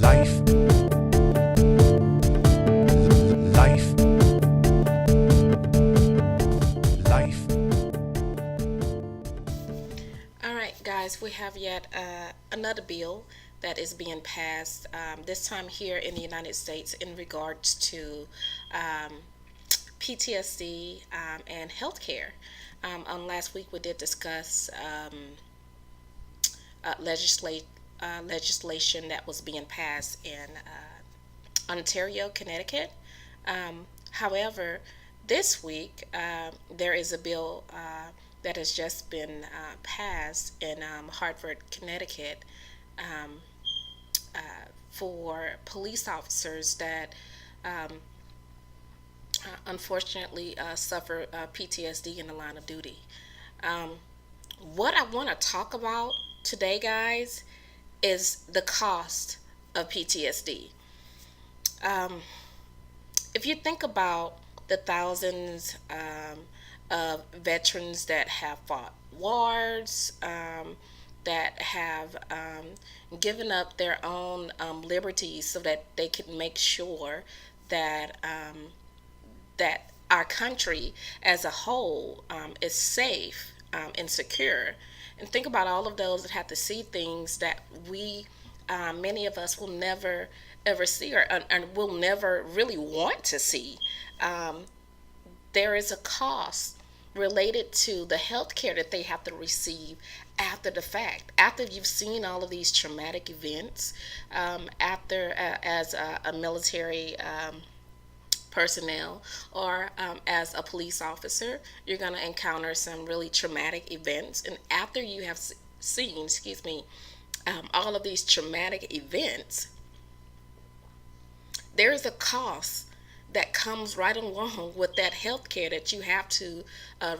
Life, life, life. All right, guys, we have yet another bill that is being passed, this time here in the United States in regards to um, PTSD and healthcare. On last week, we did discuss uh, legislate, legislation that was being passed in Ontario, Connecticut. However, this week there is a bill that has just been passed in Hartford, Connecticut, um, for police officers that unfortunately suffer PTSD in the line of duty. Um, what I want to talk about today, guys, is the cost of PTSD. Um, if you think about the thousands of veterans that have fought wars, that have given up their own liberties so that they can make sure that that our country as a whole is safe and secure. And think about all of those that have to see things that many of us will never ever see or and will never really want to see. Um, there is a cost related to the health care that they have to receive after the fact, after you've seen all of these traumatic events, after as a military personnel or as a police officer, you're going to encounter some really traumatic events. And after you have seen, excuse me, all of these traumatic events, there is a cost that comes right along with that health care that you have to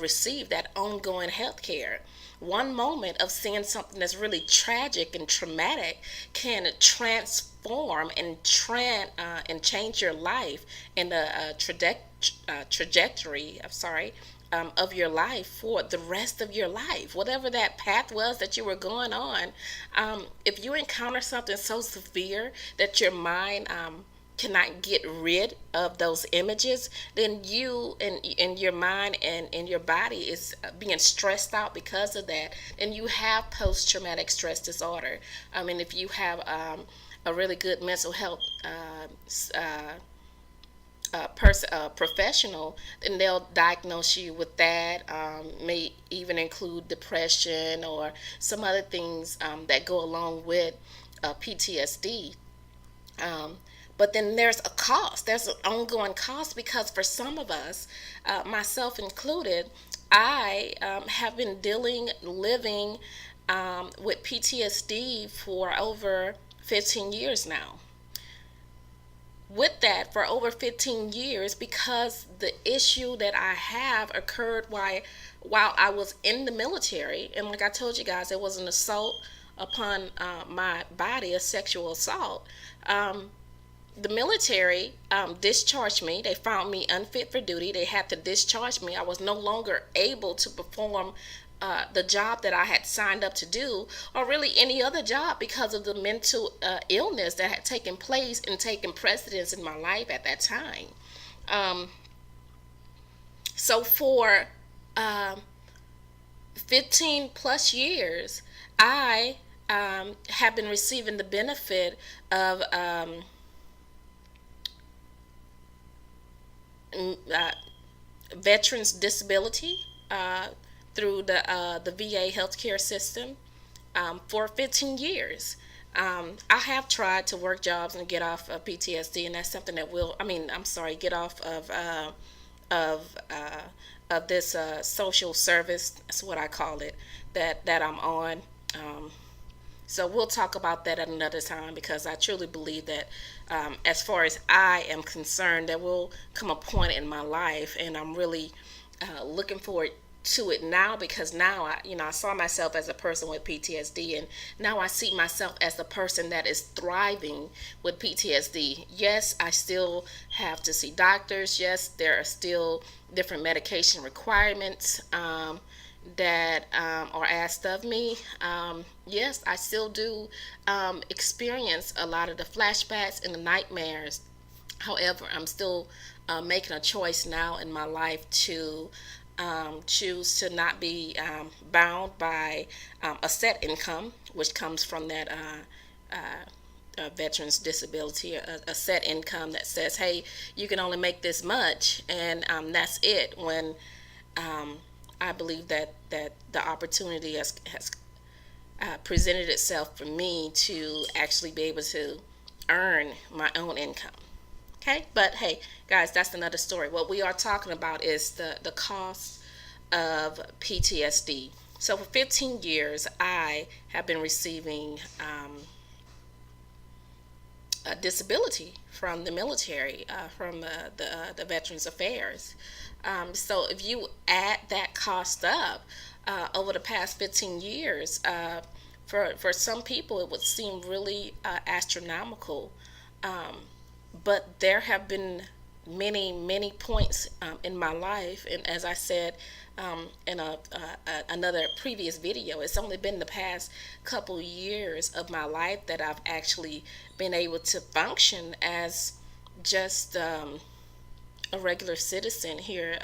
receive, that ongoing health care. One moment of seeing something that's really tragic and traumatic can transform and change your life in the trajectory. I'm sorry. Of your life for the rest of your life, whatever that path was that you were going on. If you encounter something so severe that your mind cannot get rid of those images, then you and your mind and in your body is being stressed out because of that. And you have post-traumatic stress disorder. I mean, if you have a really good mental health professional, then they'll diagnose you with that. May even include depression or some other things that go along with PTSD. Um, but then there's a cost. There's an ongoing cost because for some of us, myself included, I have been living with PTSD for over 15 years now. With that, for over 15 years, because the issue that I have occurred while I was in the military, and like I told you guys, it was an assault upon my body, a sexual assault. Um, the military discharged me. They found me unfit for duty. They had to discharge me. I was no longer able to perform the job that I had signed up to do, or really any other job, because of the mental illness that had taken place and taken precedence in my life at that time. Um, so for um, 15 plus years, I have been receiving the benefit of uh, veterans disability through the VA healthcare system for 15 years. I have tried to work jobs and get off of PTSD, and that's something that will, I mean, I'm sorry, get off of this social service. That's what I call it. That I'm on. So we'll talk about that at another time because I truly believe that, as far as I am concerned, there will come a point in my life, and I'm really looking forward to it now because now I saw myself as a person with PTSD, and now I see myself as the person that is thriving with PTSD. Yes, I still have to see doctors. Yes, there are still different medication requirements. that are asked of me, yes, I still do experience a lot of the flashbacks and the nightmares. However, I'm still making a choice now in my life to choose to not be bound by a set income, which comes from that veteran's disability, a set income that says, hey, you can only make this much, and that's it. When I believe that the opportunity has presented itself for me to actually be able to earn my own income. Okay, but hey, guys, that's another story. What we are talking about is the cost of PTSD. So for 15 years, I have been receiving a disability from the military, from the Veterans Affairs. So if you add that cost up over the past 15 years, for some people it would seem really astronomical. But there have been many points in my life, and as I said in another previous video, it's only been the past couple years of my life that I've actually been able to function as just a regular citizen here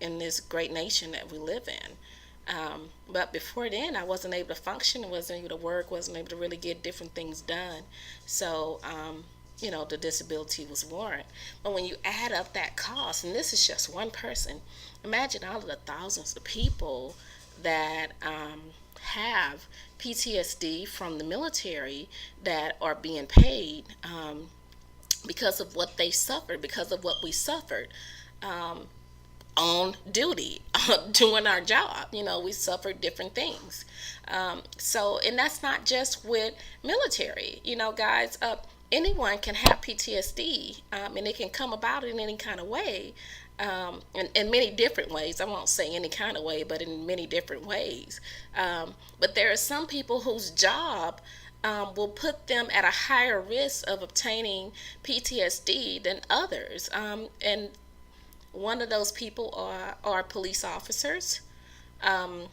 in this great nation that we live in. But before then, I wasn't able to function, wasn't able to work, wasn't able to really get different things done. So, the disability was warrant. But when you add up that cost, and this is just one person, imagine all of the thousands of people that have PTSD from the military that are being paid because of what they suffered, because of what we suffered. On duty, doing our job. We suffer different things. And that's not just with military. Guys, anyone can have PTSD, and it can come about in any kind of way, in many different ways. I won't say any kind of way, but in many different ways. But there are some people whose job will put them at a higher risk of obtaining PTSD than others. And one of those people are police officers. Um,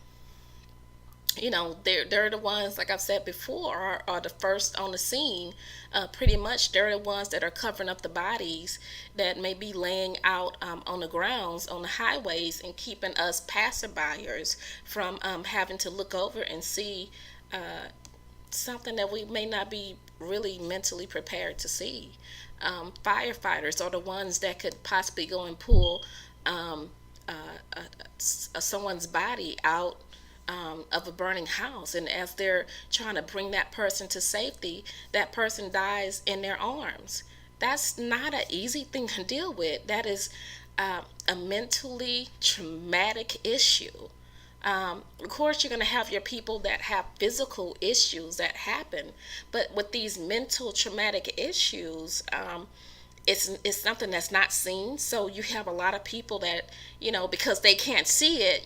they're the ones, like I've said before, are the first on the scene. Pretty much, they're the ones that are covering up the bodies that may be laying out on the grounds, on the highways, and keeping us passerbyers from having to look over and see something that we may not be really mentally prepared to see. Firefighters are the ones that could possibly go and pull um, someone's body out of a burning house. And as they're trying to bring that person to safety, that person dies in their arms. That's not an easy thing to deal with. That is a mentally traumatic issue. Of course, you're going to have your people that have physical issues that happen, but with these mental traumatic issues, it's something that's not seen. So you have a lot of people that, because they can't see it,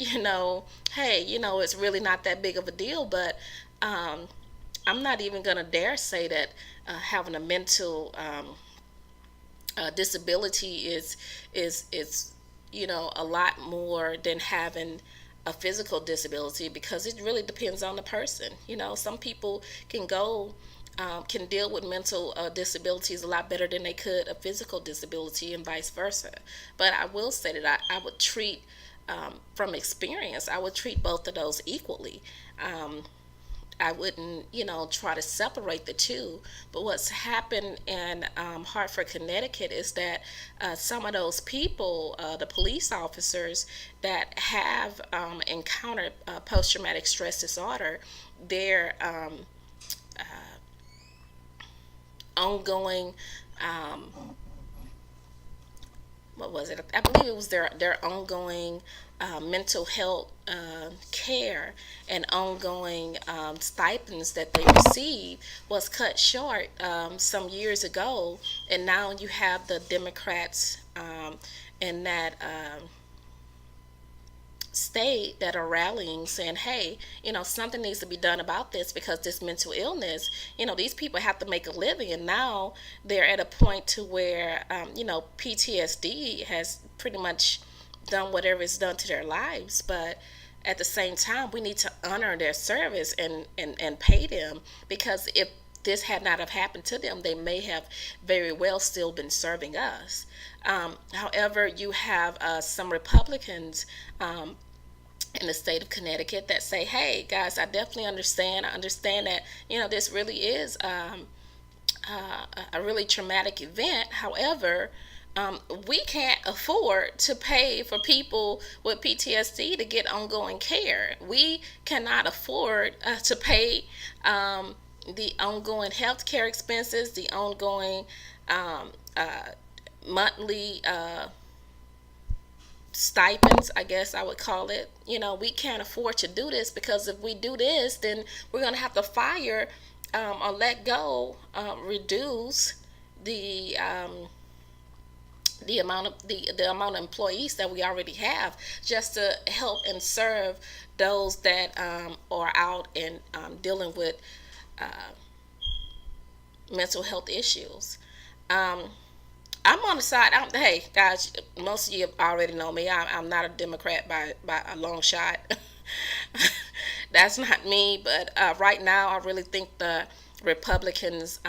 hey, it's really not that big of a deal. But I'm not even going to dare say that having a mental disability is a lot more than having a physical disability, because it really depends on the person. Some people can deal with mental disabilities a lot better than they could a physical disability, and vice versa. But I will say that I would treat, from experience, I would treat both of those equally. I wouldn't, try to separate the two. But what's happened in Hartford, Connecticut is that some of those people, the police officers that have encountered post traumatic stress disorder, their ongoing what was it? I believe it was their ongoing mental health care and ongoing stipends that they received was cut short some years ago, and now you have the Democrats in that state that are rallying, saying, hey, something needs to be done about this, because this mental illness, these people have to make a living. And now they're at a point to where PTSD has pretty much done whatever is done to their lives, but at the same time, we need to honor their service and pay them, because if this had not have happened to them, they may have very well still been serving us. However, you have some Republicans in the state of Connecticut that say, "Hey, guys, I definitely understand. I understand that this really is a really traumatic event. However, we can't afford to pay for people with PTSD to get ongoing care. We cannot afford to pay the ongoing health care expenses, the ongoing um, uh, monthly stipends, I guess I would call it. We can't afford to do this, because if we do this, then we're going to have to fire or let go, reduce the the amount of employees that we already have, just to help and serve those that are out and dealing with mental health issues. Um, I'm on the side. Hey guys, most of you already know me. I'm not a Democrat by a long shot. That's not me. But right now, I really think the Republicans,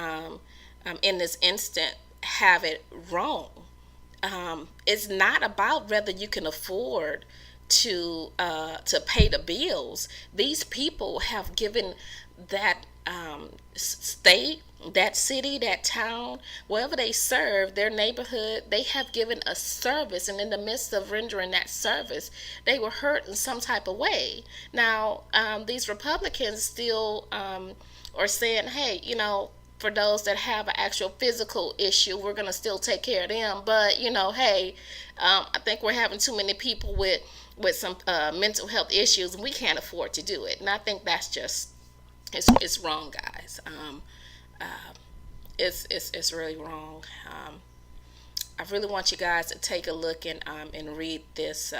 in this instant, have it wrong. It's not about whether you can afford to pay the bills. These people have given that state, that city, that town, wherever they serve, their neighborhood, they have given a service, and in the midst of rendering that service, they were hurt in some type of way. Now, these Republicans still are saying, hey, for those that have an actual physical issue, we're going to still take care of them. But, hey, I think we're having too many people with some mental health issues, and we can't afford to do it. And I think that's just, it's wrong, guys. It's really wrong. I really want you guys to take a look and read this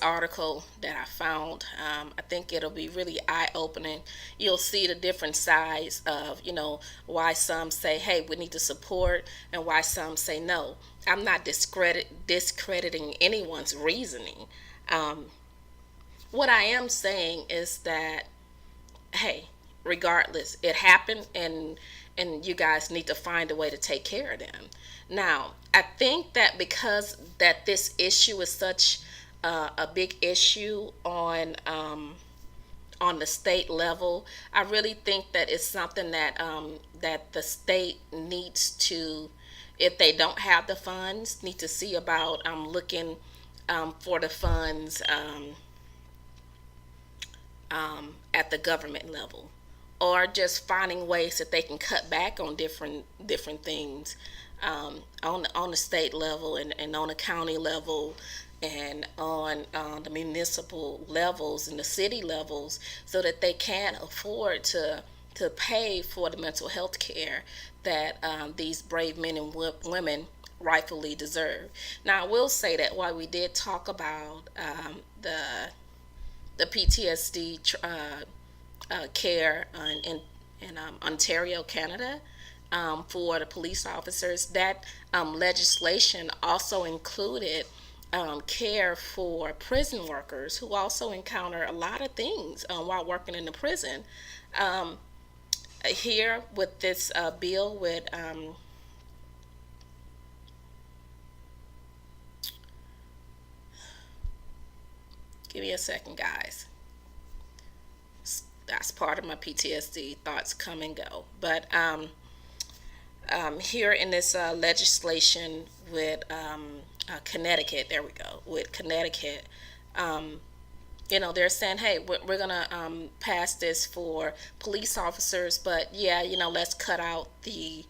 article that I found. I think it'll be really eye-opening. You'll see the different sides of, why some say, hey, we need to support, and why some say no. I'm not discrediting anyone's reasoning. What I am saying is that, hey, regardless, it happened, and you guys need to find a way to take care of them. Now, I think that because that this issue is such a big issue on the state level, I really think that it's something that the state needs to, if they don't have the funds, need to see about looking for the funds at the government level, or just finding ways that they can cut back on different things on the state level, and on the county level, and on the municipal levels and the city levels, so that they can afford to pay for the mental health care that these brave men and women rightfully deserve. Now, I will say that while we did talk about the PTSD care in Ontario, Canada, for the police officers, that legislation also included care for prison workers who also encounter a lot of things while working in the prison. Here with this bill with give me a second, guys. That's part of my PTSD thoughts come and go. But here in this legislation with Connecticut, there we go, with Connecticut, they're saying, hey, we're going to pass this for police officers, but yeah, let's cut out the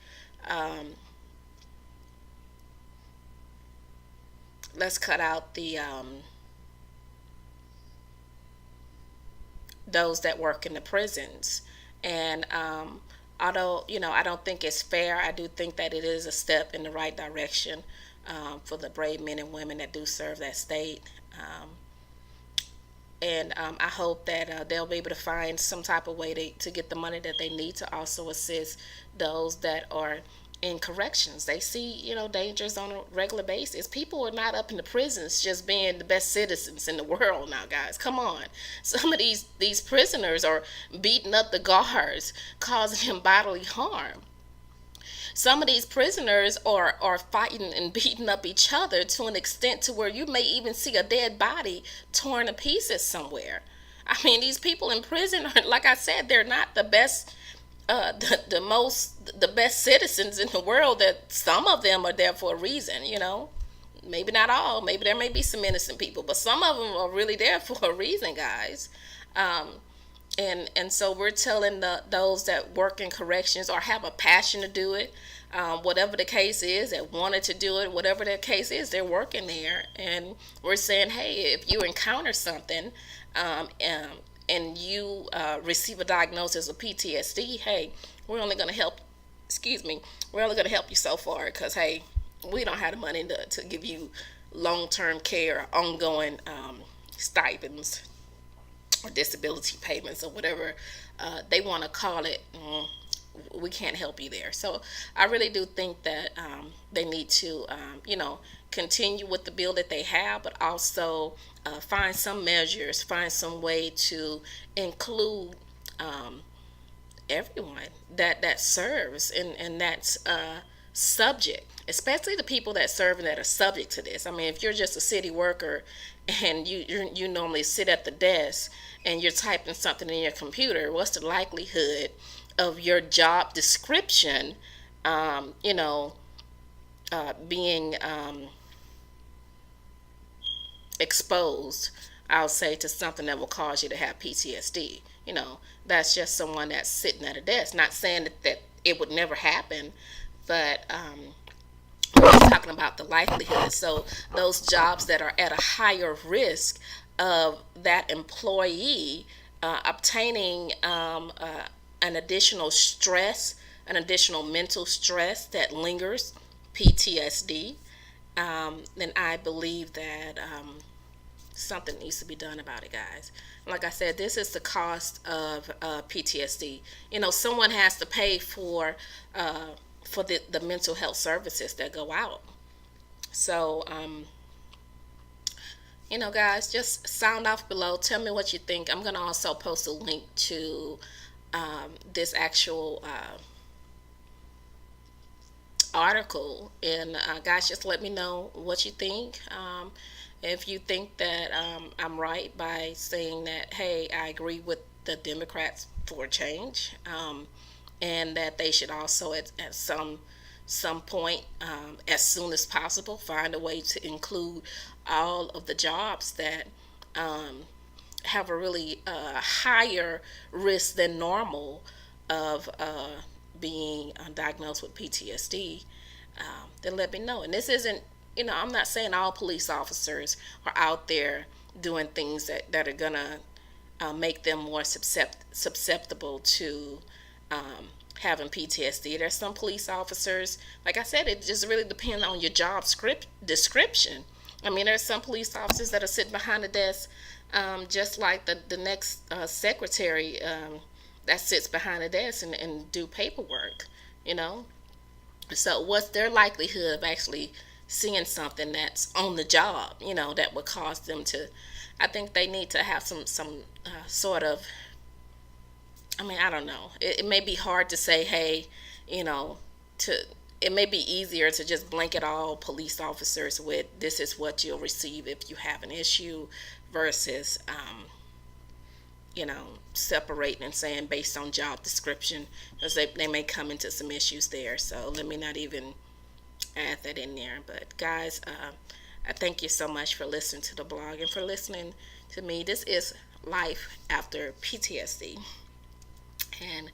those that work in the prisons. And although I don't think it's fair, I do think that it is a step in the right direction for the brave men and women that do serve that state. And I hope that they'll be able to find some type of way to get the money that they need to also assist those that are in corrections. They see, dangers on a regular basis. People are not up in the prisons just being the best citizens in the world now, guys. Come on. Some of these prisoners are beating up the guards, causing them bodily harm. Some of these prisoners are fighting and beating up each other to an extent to where you may even see a dead body torn to pieces somewhere. I mean, these people in prison are, like I said, they're not the best, the best citizens in the world. That some of them are there for a reason, maybe not all. Maybe there may be some innocent people, but some of them are really there for a reason, guys. Um, and so we're telling those that work in corrections or have a passion to do it, whatever the case is, that wanted to do it, whatever the case is, they're working there, and we're saying, hey, if you encounter something, um, um, and you receive a diagnosis of PTSD, hey, we're only going to help. Excuse me, we're only going to help you so far, because hey, we don't have the money to give you long-term care, ongoing stipends or disability payments or whatever they want to call it. We can't help you there. So I really do think that they need to, continue with the bill that they have, but also find some measures, find some way to include everyone that serves and that's subject, especially the people that serve and that are subject to this. I mean, if you're just a city worker and you normally sit at the desk and you're typing something in your computer, what's the likelihood of your job description, um, you know, being exposed, I'll say, to something that will cause you to have PTSD? That's just someone that's sitting at a desk. Not saying that it would never happen, but we're talking about the likelihood. So those jobs that are at a higher risk of that employee obtaining an additional stress, an additional mental stress that lingers, PTSD, then I believe that something needs to be done about it, guys. Like I said, this is the cost of PTSD. Someone has to pay for the mental health services that go out. So, guys, just sound off below. Tell me what you think. I'm gonna also post a link to this actual article, and guys, just let me know what you think. If you think that I'm right by saying that, hey, I agree with the Democrats for change, and that they should also at some point, as soon as possible, find a way to include all of the jobs that um, have a really higher risk than normal of being diagnosed with PTSD, then let me know. And this isn't, I'm not saying all police officers are out there doing things that are going to make them more susceptible to having PTSD. There's some police officers, like I said, it just really depends on your job script description. I mean, there's some police officers that are sitting behind the desk, just like the next secretary that sits behind the desk and do paperwork, you know. So what's their likelihood of actually seeing something that's on the job, that would cause them to? I think they need to have some sort of. I mean, I don't know. It may be hard to say, hey, you know, to it may be easier to just blanket all police officers with this is what you'll receive if you have an issue, versus separating and saying based on job description, because they may come into some issues there. So let me not even add that in there. But guys, I thank you so much for listening to the blog and for listening to me. This is life after PTSD, and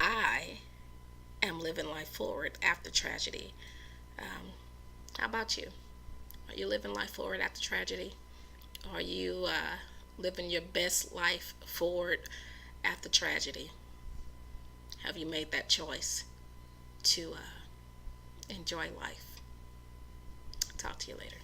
I am living life forward after tragedy. How about you? Are you living life forward after tragedy? Are you living your best life forward after tragedy? Have you made that choice to enjoy life? Talk to you later.